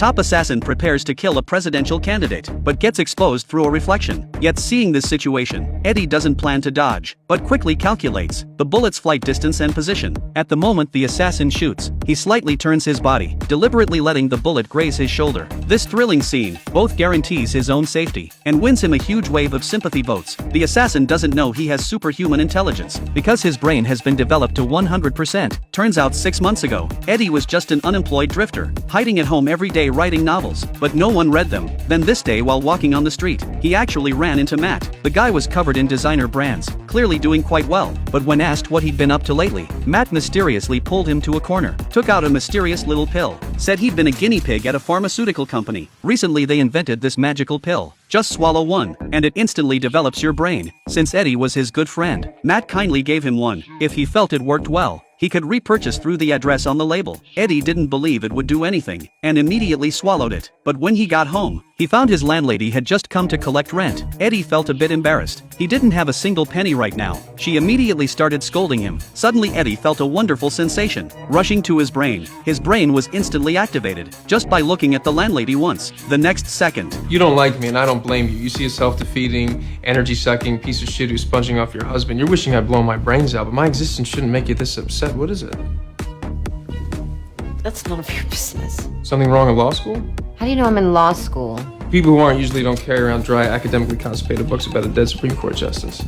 Top assassin prepares to kill a presidential candidate, but gets exposed through a reflection. Yet seeing this situation, Eddie doesn't plan to dodge, but quickly calculates the bullet's flight distance and position. At the moment the assassin shoots, he slightly turns his body, deliberately letting the bullet graze his shoulder. This thrilling scene both guarantees his own safety and wins him a huge wave of sympathy votes. The assassin doesn't know he has superhuman intelligence, because his brain has been developed to 100%. Turns out 6 months ago, Eddie was just an unemployed drifter, hiding at home every day writing novels, but no one read them. Then this day while walking on the street, he actually ran into Matt. The guy was covered in designer brands, clearly doing quite well, but when asked what he'd been up to lately, Matt mysteriously pulled him to a corner, took out a mysterious little pill, said he'd been a guinea pig at a pharmaceutical company. Recently they invented this magical pill. Just swallow one, and it instantly develops your brain. Since Eddie was his good friend, Matt kindly gave him one. If he felt it worked well, he could repurchase through the address on the label. Eddie didn't believe it would do anything, and immediately swallowed it. But when he got home, he found his landlady had just come to collect rent. Eddie felt a bit embarrassed. He didn't have a single penny right now. She immediately started scolding him. Suddenly Eddie felt a wonderful sensation rushing to his brain. His brain was instantly activated, just by looking at the landlady once. The next second, You don't like me and I don't blame you. You see a self-defeating, energy-sucking piece of shit who's sponging off your husband. You're wishing I'd blown my brains out, but my existence shouldn't make you this upset. What is it? That's none of your business. Something wrong in law school? How do you know I'm in law school? People who aren't usually don't carry around dry, academically constipated books about a dead Supreme Court justice.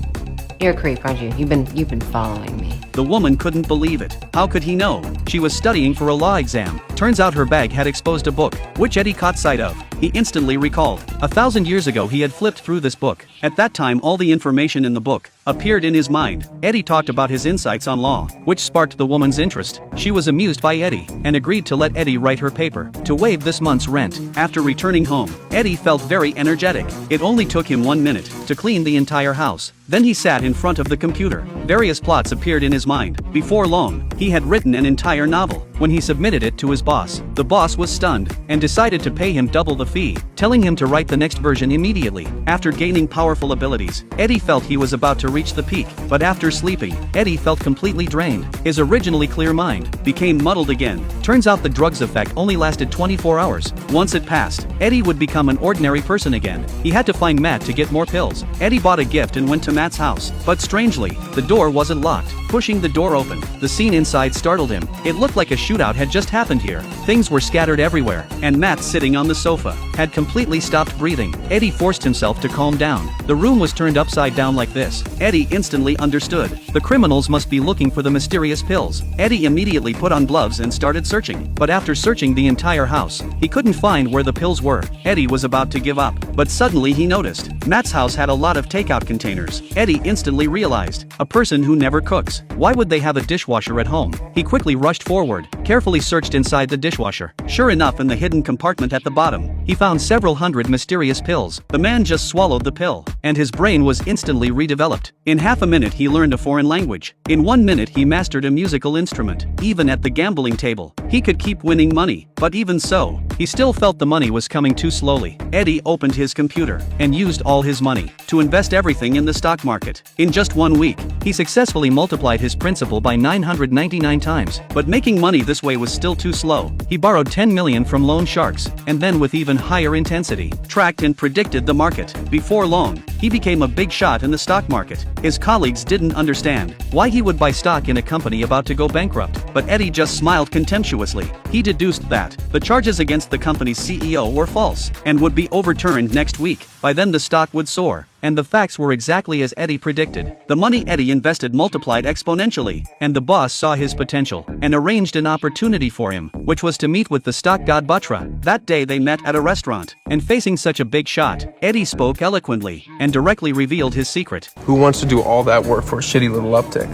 You're a creep, aren't you? You've been following me. the woman couldn't believe it. How could he know? She was studying for a law exam. Turns out her bag had exposed a book, which Eddie caught sight of. He instantly recalled. 1,000 years ago he had flipped through this book. At that time all the information in the book appeared in his mind. Eddie talked about his insights on law, which sparked the woman's interest. She was amused by Eddie, and agreed to let Eddie write her paper, to waive this month's rent. After returning home, Eddie felt very energetic. It only took him 1 minute to clean the entire house. Then he sat in front of the computer. Various plots appeared in his mind. Before long, he had written an entire novel. When he submitted it to his boss, the boss was stunned, and decided to pay him double the fee, telling him to write the next version immediately. After gaining powerful abilities, Eddie felt he was about to reach the peak, but after sleeping, Eddie felt completely drained. His originally clear mind became muddled again. Turns out the drug's effect only lasted 24 hours. Once it passed, Eddie would become an ordinary person again. He had to find Matt to get more pills. Eddie bought a gift and went to Matt's house, but strangely, the door wasn't locked. Pushing the door open, the scene inside startled him. It looked like a shootout had just happened here. Things were scattered everywhere, and Matt, sitting on the sofa, had completely stopped breathing. Eddie forced himself to calm down. The room was turned upside down like this. Eddie instantly understood. The criminals must be looking for the mysterious pills. Eddie immediately put on gloves and started searching. But after searching the entire house, he couldn't find where the pills were. Eddie was about to give up, but suddenly he noticed Matt's house had a lot of takeout containers. Eddie instantly realized, a person who never cooks, why would they have a dishwasher at home? He quickly rushed forward, carefully searched inside the dishwasher. Sure enough, in the hidden compartment at the bottom, he found several hundred mysterious pills. The man just swallowed the pill, and his brain was instantly redeveloped. In half a minute he learned a foreign language. In 1 minute he mastered a musical instrument. Even at the gambling table, he could keep winning money, but even so, he still felt the money was coming too slowly. Eddie opened his computer, and used all his money to invest everything in the stock market. In just 1 week, he successfully multiplied his principal by 999 times. But making money this way was still too slow. He borrowed 10 million from loan sharks, and then with even higher intensity, tracked and predicted the market. Before long, he became a big shot in the stock market. His colleagues didn't understand why he would buy stock in a company about to go bankrupt, but Eddie just smiled contemptuously. He deduced that the charges against the company's CEO were false, and would be overturned next week. By then the stock would soar, and the facts were exactly as Eddie predicted. The money Eddie invested multiplied exponentially, and the boss saw his potential, and arranged an opportunity for him, which was to meet with the stock god Batra. That day they met at a restaurant, and facing such a big shot, Eddie spoke eloquently, and directly revealed his secret. Who wants to do all that work for a shitty little uptick?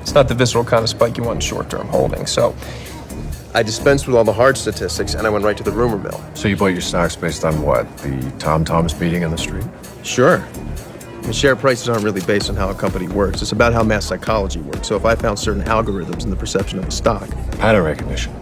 It's not the visceral kind of spike you want in short-term holding, so I dispensed with all the hard statistics and I went right to the rumor mill. So you bought your stocks based on what? The Tom Thomas meeting in the street? Sure. The share prices aren't really based on how a company works. It's about how mass psychology works. So if I found certain algorithms in the perception of a stock, Pattern recognition.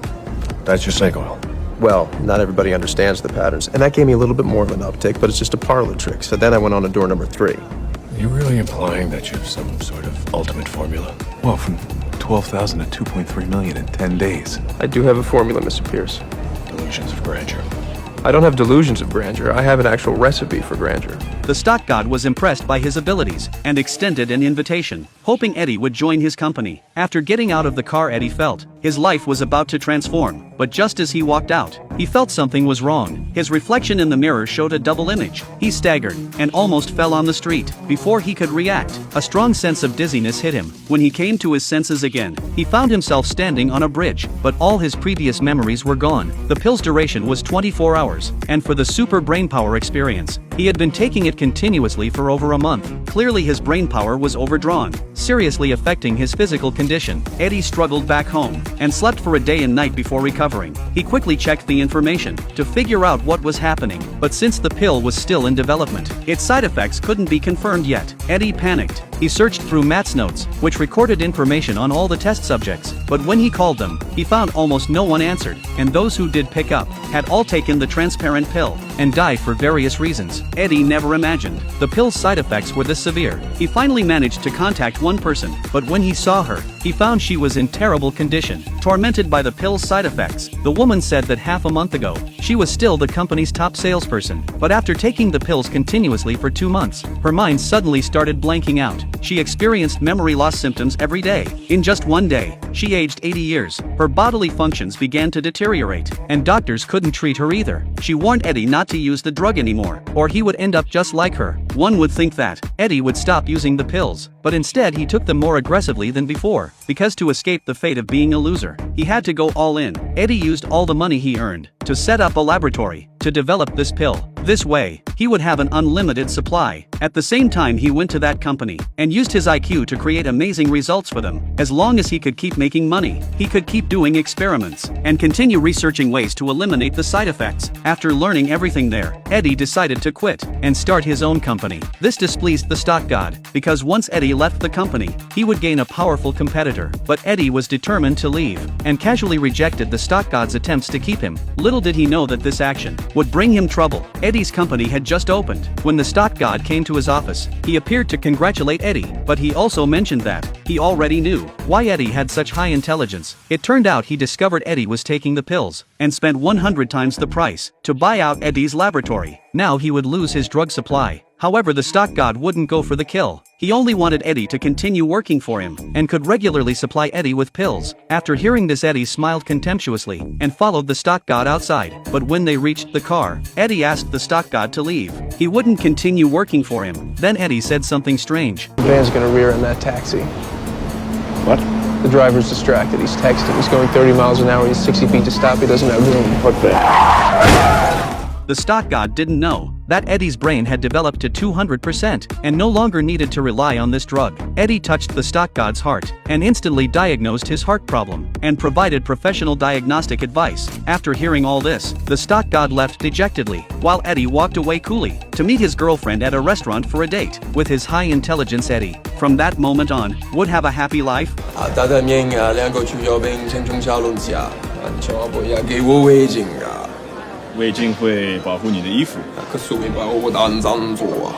That's your snake oil. well, not everybody understands the patterns. And that gave me a little bit more of an uptick, but it's just a parlor trick. So then I went on to door number 3. Are you really implying that you have some sort of ultimate formula? Well, from 12,000 to 2.3 million in 10 days. I do have a formula, Mr. Pierce. Delusions of grandeur. I don't have delusions of grandeur. I have an actual recipe for grandeur. The stock god was impressed by his abilities and extended an invitation, hoping Eddie would join his company. After getting out of the car, Eddie felt his life was about to transform, but just as he walked out, he felt something was wrong. His reflection in the mirror showed a double image. He staggered and almost fell on the street. Before he could react, a strong sense of dizziness hit him. When he came to his senses again, he found himself standing on a bridge, but all his previous memories were gone. The pill's duration was 24 hours, and for the super brainpower experience, he had been taking it continuously for over a month. Clearly his brainpower was overdrawn, seriously affecting his physical condition. Eddie struggled back home and slept for a day and night before recovering. He quickly checked the information to figure out what was happening, but since the pill was still in development, its side effects couldn't be confirmed yet. Eddie panicked. He searched through Matt's notes, which recorded information on all the test subjects, but when he called them, he found almost no one answered, and those who did pick up had all taken the transparent pill and died for various reasons. Eddie never imagined the pill's side effects were this severe. He finally managed to contact one person, but when he saw her, he found she was in terrible condition, tormented by the pill's side effects. The woman said that half a month ago, she was still the company's top salesperson, but after taking the pills continuously for 2 months, her mind suddenly started blanking out. She experienced memory loss symptoms every day. In just one day, she aged 80 years. Her bodily functions began to deteriorate, and doctors couldn't treat her either. She warned Eddie not to use the drug anymore, or he would end up just like her. One would think that Eddie would stop using the pills, but instead he took them more aggressively than before, because to escape the fate of being a loser, he had to go all in. Eddie used all the money he earned to set up a laboratory to develop this pill. This way, he would have an unlimited supply. At the same time, he went to that company and used his IQ to create amazing results for them. As long as he could keep making money, he could keep doing experiments and continue researching ways to eliminate the side effects. After learning everything there, Eddie decided to quit and start his own company. This displeased the stock god, because once Eddie left the company, he would gain a powerful competitor. But Eddie was determined to leave and casually rejected the stock god's attempts to keep him. Little did he know that this action would bring him trouble. Eddie's company had just opened. When the stock god came to his office, he appeared to congratulate Eddie, but he also mentioned that he already knew why Eddie had such high intelligence. It turned out he discovered Eddie was taking the pills and spent 100 times the price to buy out Eddie's laboratory. Now he would lose his drug supply. However, the stock god wouldn't go for the kill. He only wanted Eddie to continue working for him and could regularly supply Eddie with pills. After hearing this, Eddie smiled contemptuously and followed the stock god outside. But when they reached the car, Eddie asked the stock god to leave. He wouldn't continue working for him. Then Eddie said something strange. The van's gonna rear in that taxi. What? The driver's distracted. He's texting. He's going 30 miles an hour. He's 60 feet to stop. He doesn't have room. What the? The stock god didn't know that Eddie's brain had developed to 200% and no longer needed to rely on this drug. Eddie touched the stock god's heart and instantly diagnosed his heart problem and provided professional diagnostic advice. After hearing all this, the stock god left dejectedly, while Eddie walked away coolly to meet his girlfriend at a restaurant for a date. With his high intelligence, Eddie, from that moment on, would have a happy life. 大大明啊，两个主要兵青春小龙虾，千万不要给我违禁啊！围巾会保护你的衣服。可是会把我当脏做啊！